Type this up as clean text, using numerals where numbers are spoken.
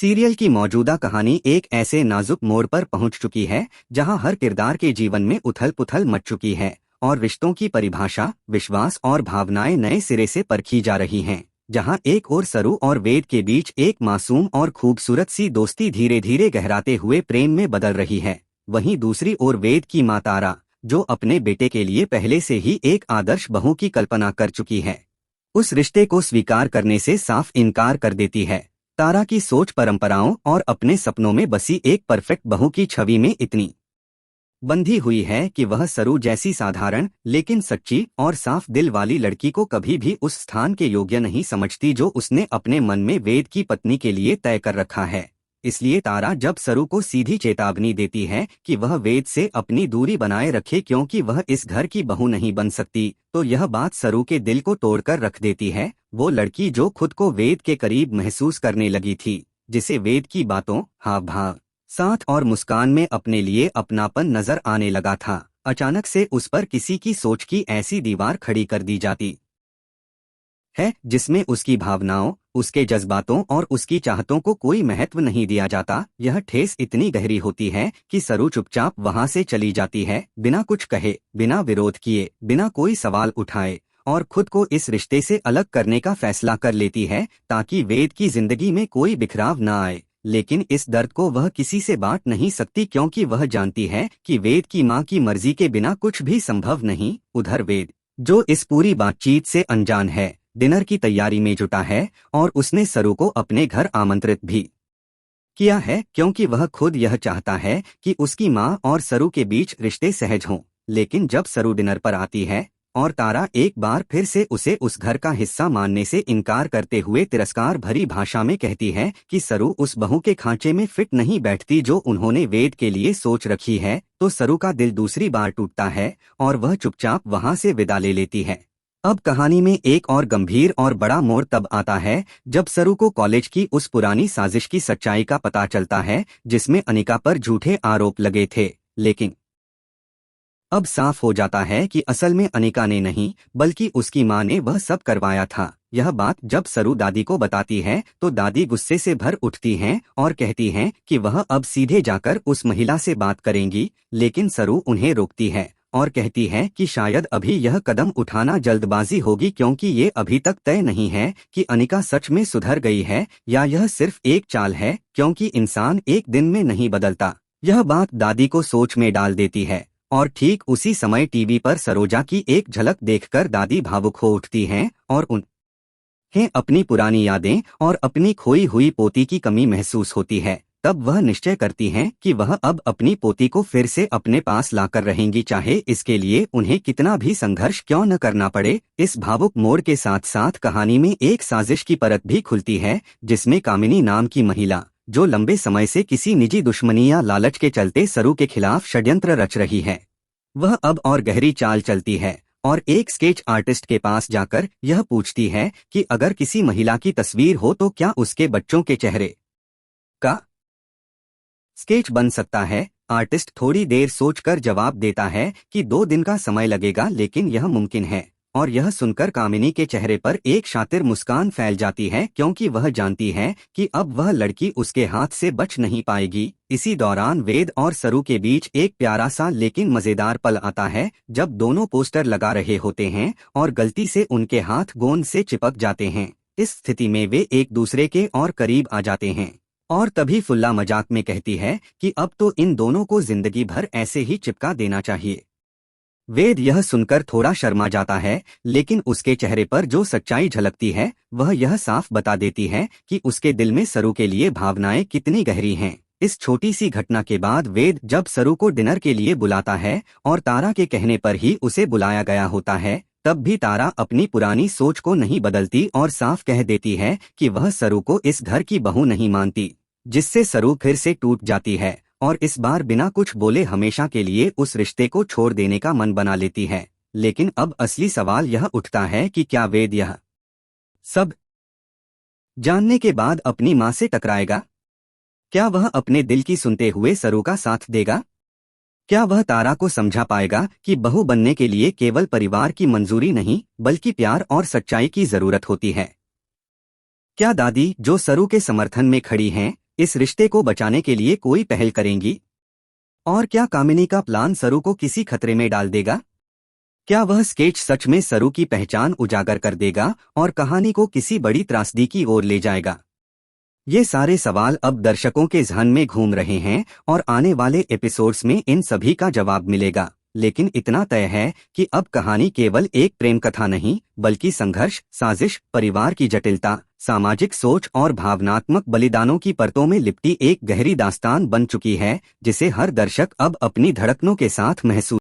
Serial की मौजूदा कहानी एक ऐसे नाजुक मोड़ पर पहुंच चुकी है जहां हर किरदार के जीवन में उथल-पुथल मच चुकी है और रिश्तों की परिभाषा, विश्वास और भावनाएं नए सिरे से परखी जा रही हैं। जहां एक ओर सरू और वेद के बीच एक मासूम और खूबसूरत सी दोस्ती धीरे धीरे गहराते हुए प्रेम में बदल रही है, वहीं दूसरी ओर वेद की माँ तारा, जो अपने बेटे के लिए पहले से ही एक आदर्श बहू की कल्पना कर चुकी है, उस रिश्ते को स्वीकार करने से साफ इनकार कर देती है। तारा की सोच परंपराओं और अपने सपनों में बसी एक परफेक्ट बहू की छवि में इतनी बंधी हुई है कि वह सरू जैसी साधारण लेकिन सच्ची और साफ दिल वाली लड़की को कभी भी उस स्थान के योग्य नहीं समझती जो उसने अपने मन में वेद की पत्नी के लिए तय कर रखा है। इसलिए तारा जब सरू को सीधी चेतावनी देती है कि वह वेद से अपनी दूरी बनाए रखे क्योंकि वह इस घर की बहू नहीं बन सकती, तो यह बात सरू के दिल को तोड़कर रख देती है। वो लड़की जो खुद को वेद के करीब महसूस करने लगी थी, जिसे वेद की बातों, हाव भाव, साथ और मुस्कान में अपने लिए अपनापन नजर आने लगा था, अचानक से उस पर किसी की सोच की ऐसी दीवार खड़ी कर दी जाती है जिसमें उसकी भावनाओं, उसके जज्बातों और उसकी चाहतों को कोई महत्व नहीं दिया जाता। यह ठेस इतनी गहरी होती है कि सरू चुपचाप वहां से चली जाती है, बिना कुछ कहे, बिना विरोध किए, बिना कोई सवाल उठाए, और खुद को इस रिश्ते से अलग करने का फैसला कर लेती है ताकि वेद की जिंदगी में कोई बिखराव न आए। लेकिन इस दर्द को वह किसी से बांट नहीं सकती क्योंकि वह जानती है कि वेद की मां की मर्जी के बिना कुछ भी संभव नहीं। उधर वेद, जो इस पूरी बातचीत से अनजान है, डिनर की तैयारी में जुटा है और उसने सरू को अपने घर आमंत्रित भी किया है क्योंकि वह खुद यह चाहता है कि उसकी मां और सरू के बीच रिश्ते सहज हों। लेकिन जब सरू डिनर पर आती है और तारा एक बार फिर से उसे उस घर का हिस्सा मानने से इनकार करते हुए तिरस्कार भरी भाषा में कहती है कि सरू उस बहू के खांचे में फिट नहीं बैठती जो उन्होंने वेद के लिए सोच रखी है, तो सरू का दिल दूसरी बार टूटता है और वह चुपचाप वहां से विदा ले लेती है। अब कहानी में एक और गंभीर और बड़ा मोड़ तब आता है जब सरू को कॉलेज की उस पुरानी साजिश की सच्चाई का पता चलता है जिसमें अनिका पर झूठे आरोप लगे थे। लेकिन अब साफ हो जाता है कि असल में अनिका ने नहीं बल्कि उसकी मां ने वह सब करवाया था। यह बात जब सरू दादी को बताती है तो दादी गुस्से से भर उठती हैं और कहती हैं कि वह अब सीधे जाकर उस महिला से बात करेंगी, लेकिन सरू उन्हें रोकती है और कहती है कि शायद अभी यह कदम उठाना जल्दबाजी होगी क्योंकि ये अभी तक तय नहीं है कि अनिका सच में सुधर गई है या यह सिर्फ एक चाल है, क्योंकि इंसान एक दिन में नहीं बदलता। यह बात दादी को सोच में डाल देती है और ठीक उसी समय टीवी पर सरोजा की एक झलक देखकर दादी भावुक हो उठती हैं और उन्हें अपनी पुरानी यादें और अपनी खोई हुई पोती की कमी महसूस होती है। तब वह निश्चय करती हैं कि वह अब अपनी पोती को फिर से अपने पास लाकर रहेंगी, चाहे इसके लिए उन्हें कितना भी संघर्ष क्यों न करना पड़े। इस भावुक मोड़ के साथ साथ कहानी में एक साजिश की परत भी खुलती है जिसमें कामिनी नाम की महिला, जो लंबे समय से किसी निजी दुश्मनी या लालच के चलते सरू के खिलाफ षड्यंत्र रच रही है, वह अब और गहरी चाल चलती है और एक स्केच आर्टिस्ट के पास जाकर यह पूछती है कि अगर किसी महिला की तस्वीर हो तो क्या उसके बच्चों के चेहरे का स्केच बन सकता है। आर्टिस्ट थोड़ी देर सोचकर जवाब देता है कि 2 दिन का समय लगेगा, लेकिन यह मुमकिन है। और यह सुनकर कामिनी के चेहरे पर एक शातिर मुस्कान फैल जाती है क्योंकि वह जानती है कि अब वह लड़की उसके हाथ से बच नहीं पाएगी। इसी दौरान वेद और सरू के बीच एक प्यारा सा लेकिन मजेदार पल आता है जब दोनों पोस्टर लगा रहे होते हैं और गलती से उनके हाथ गोंद से चिपक जाते हैं। इस स्थिति में वे एक दूसरे के और करीब आ जाते हैं और तभी फुल्ला मजाक में कहती है कि अब तो इन दोनों को जिंदगी भर ऐसे ही चिपका देना चाहिए। वेद यह सुनकर थोड़ा शर्मा जाता है, लेकिन उसके चेहरे पर जो सच्चाई झलकती है वह यह साफ बता देती है कि उसके दिल में सरू के लिए भावनाएं कितनी गहरी हैं। इस छोटी सी घटना के बाद वेद जब सरू को डिनर के लिए बुलाता है और तारा के कहने पर ही उसे बुलाया गया होता है, तब भी तारा अपनी पुरानी सोच को नहीं बदलती और साफ कह देती है कि वह सरू को इस घर की बहू नहीं मानती, जिससे सरू फिर से टूट जाती है और इस बार बिना कुछ बोले हमेशा के लिए उस रिश्ते को छोड़ देने का मन बना लेती है। लेकिन अब असली सवाल यह उठता है कि क्या वेद यह सब जानने के बाद अपनी मां से टकराएगा? क्या वह अपने दिल की सुनते हुए सरू का साथ देगा? क्या वह तारा को समझा पाएगा कि बहू बनने के लिए केवल परिवार की मंजूरी नहीं बल्कि प्यार और सच्चाई की जरूरत होती है? क्या दादी, जो सरू के समर्थन में खड़ी हैं, इस रिश्ते को बचाने के लिए कोई पहल करेंगी? और क्या कामिनी का प्लान सरू को किसी खतरे में डाल देगा? क्या वह स्केच सच में सरू की पहचान उजागर कर देगा और कहानी को किसी बड़ी त्रासदी की ओर ले जाएगा? ये सारे सवाल अब दर्शकों के ज़हन में घूम रहे हैं और आने वाले एपिसोड्स में इन सभी का जवाब मिलेगा। लेकिन इतना तय है कि अब कहानी केवल एक प्रेम कथा नहीं, बल्कि संघर्ष, साजिश, परिवार की जटिलता, सामाजिक सोच और भावनात्मक बलिदानों की परतों में लिपटी एक गहरी दास्तान बन चुकी है, जिसे हर दर्शक अब अपनी धड़कनों के साथ महसूस